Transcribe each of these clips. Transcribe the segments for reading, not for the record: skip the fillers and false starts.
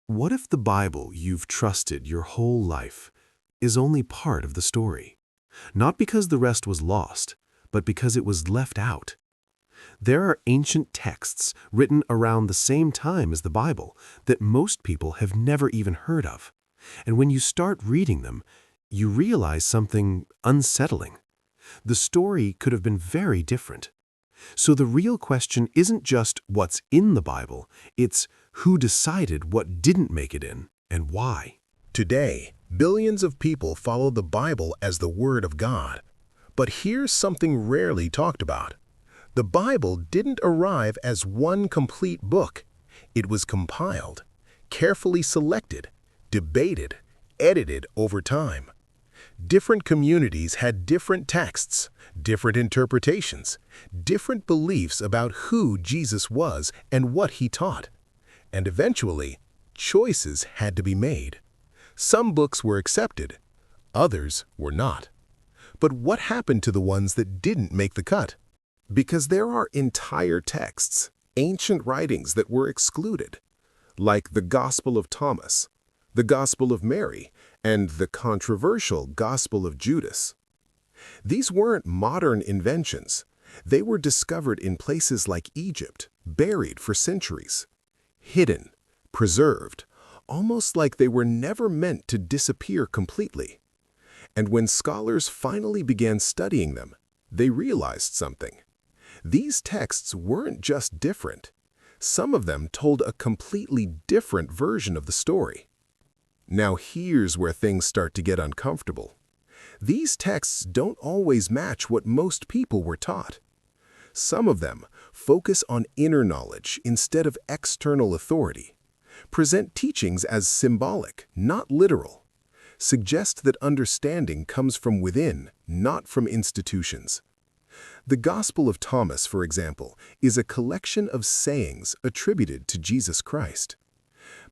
What if the Bible you've trusted your whole life is only part of the story? Not because the rest was lost, but because it was left out. There are ancient texts written around the same time as the Bible that most people have never even heard of. And when you start reading them, you realize something unsettling. The story could have been very different. So the real question isn't just what's in the Bible, it's who decided what didn't make it in and why. Today, billions of people follow the Bible as the Word of God. But here's something rarely talked about. The Bible didn't arrive as one complete book. It was compiled, carefully selected, debated, edited over time. Different communities had different texts, different interpretations, different beliefs about who Jesus was and what he taught. And eventually, choices had to be made. Some books were accepted, others were not. But what happened to the ones that didn't make the cut? Because there are entire texts, ancient writings that were excluded, like the Gospel of Thomas, the Gospel of Mary, and the controversial Gospel of Judas. These weren't modern inventions. They were discovered in places like Egypt, buried for centuries. Hidden, preserved, almost like they were never meant to disappear completely. And when scholars finally began studying them, they realized something. These texts weren't just different. Some of them told a completely different version of the story. Now here's where things start to get uncomfortable. These texts don't always match what most people were taught. Some of them focus on inner knowledge instead of external authority, present teachings as symbolic, not literal, suggest that understanding comes from within, not from institutions. The Gospel of Thomas, for example, is a collection of sayings attributed to Jesus Christ.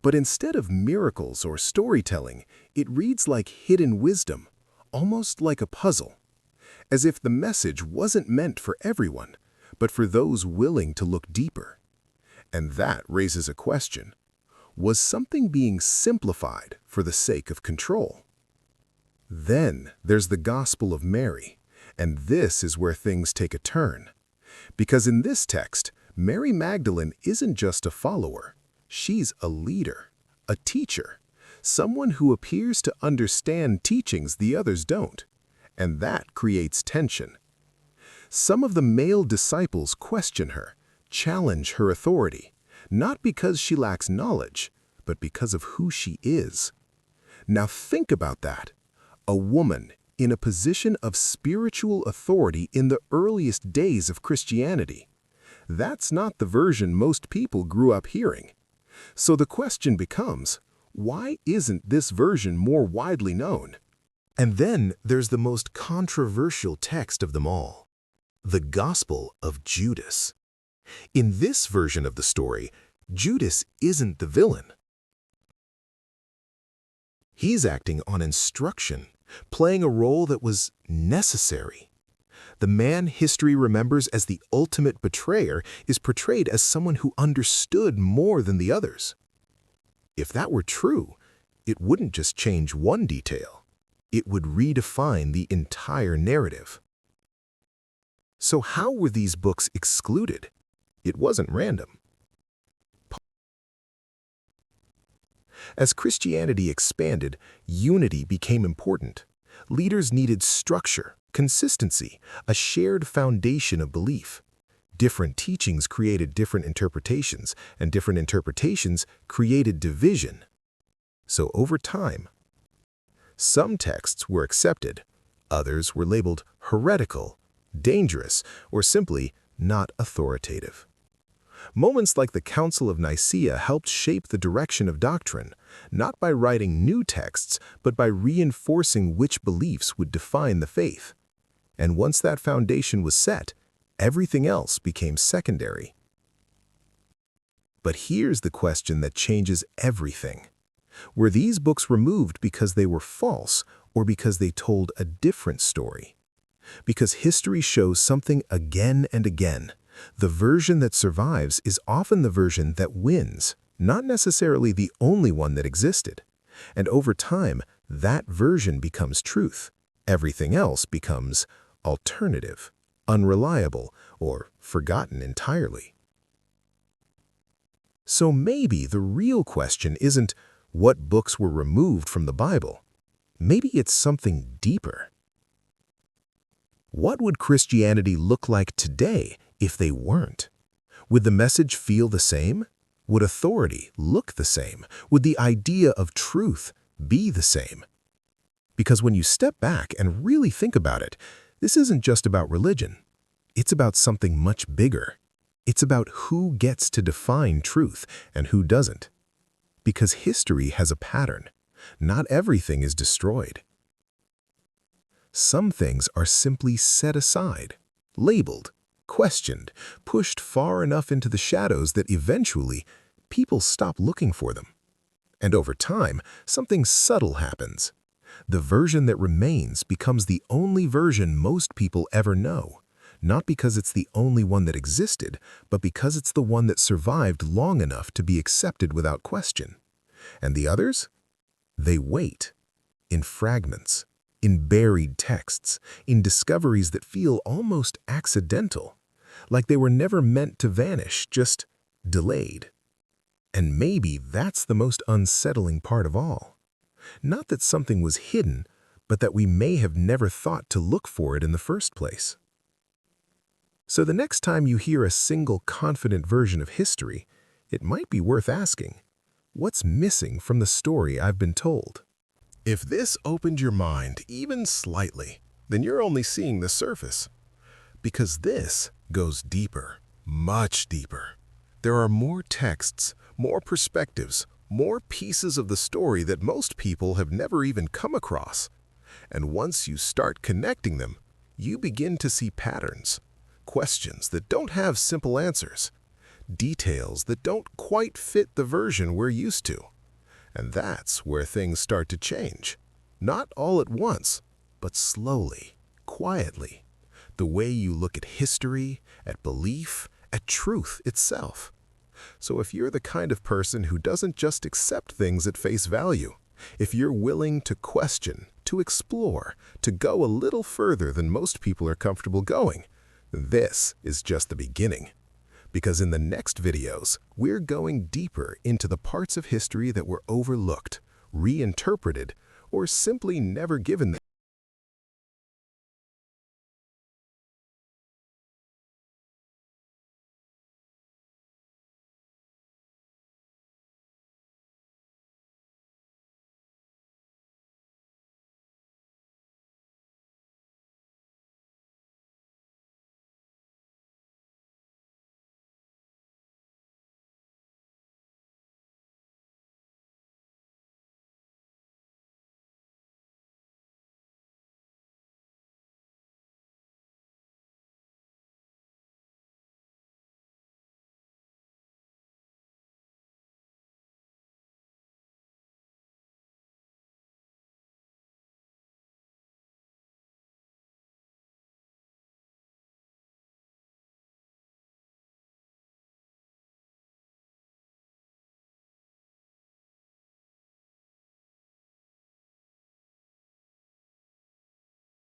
But instead of miracles or storytelling, it reads like hidden wisdom, almost like a puzzle, as if the message wasn't meant for everyone, but for those willing to look deeper. And that raises a question. Was something being simplified for the sake of control? Then there's the Gospel of Mary, and this is where things take a turn. Because in this text, Mary Magdalene isn't just a follower. She's a leader, a teacher, someone who appears to understand teachings the others don't. And that creates tension. Some of the male disciples question her, challenge her authority, not because she lacks knowledge, but because of who she is. Now think about that. A woman in a position of spiritual authority in the earliest days of Christianity. That's not the version most people grew up hearing. So the question becomes, why isn't this version more widely known? And then there's the most controversial text of them all, the Gospel of Judas. In this version of the story, Judas isn't the villain. He's acting on instruction, playing a role that was necessary. The man history remembers as the ultimate betrayer is portrayed as someone who understood more than the others. If that were true, it wouldn't just change one detail. It would redefine the entire narrative. So how were these books excluded? It wasn't random. As Christianity expanded, unity became important. Leaders needed structure, consistency, a shared foundation of belief. Different teachings created different interpretations, and different interpretations created division. So over time, some texts were accepted, others were labeled heretical, dangerous, or simply not authoritative. Moments like the Council of Nicaea helped shape the direction of doctrine, not by writing new texts, but by reinforcing which beliefs would define the faith. And once that foundation was set, everything else became secondary. But here's the question that changes everything. Were these books removed because they were false or because they told a different story? Because history shows something again and again. The version that survives is often the version that wins, not necessarily the only one that existed. And over time, that version becomes truth. Everything else becomes alternative, unreliable, or forgotten entirely. So maybe the real question isn't what books were removed from the Bible. Maybe it's something deeper. What would Christianity look like today if they weren't? Would the message feel the same? Would authority look the same? Would the idea of truth be the same? Because when you step back and really think about it, this isn't just about religion. It's about something much bigger. It's about who gets to define truth and who doesn't. Because history has a pattern. Not everything is destroyed. Some things are simply set aside, labeled, questioned, pushed far enough into the shadows that eventually people stop looking for them. And over time, something subtle happens. The version that remains becomes the only version most people ever know, not because it's the only one that existed, but because it's the one that survived long enough to be accepted without question. And the others? They wait, in fragments, in buried texts, in discoveries that feel almost accidental, like they were never meant to vanish, just delayed. And maybe that's the most unsettling part of all. Not that something was hidden, but that we may have never thought to look for it in the first place. So the next time you hear a single confident version of history, it might be worth asking, what's missing from the story I've been told? If this opened your mind even slightly, then you're only seeing the surface. Because this goes deeper, much deeper. There are more texts, more perspectives, more pieces of the story that most people have never even come across. And once you start connecting them, you begin to see patterns, questions that don't have simple answers, details that don't quite fit the version we're used to. And that's where things start to change. Not all at once, but slowly, quietly. The way you look at history, at belief, at truth itself. So if you're the kind of person who doesn't just accept things at face value, if you're willing to question, to explore, to go a little further than most people are comfortable going, this is just the beginning. Because in the next videos, we're going deeper into the parts of history that were overlooked, reinterpreted, or simply never given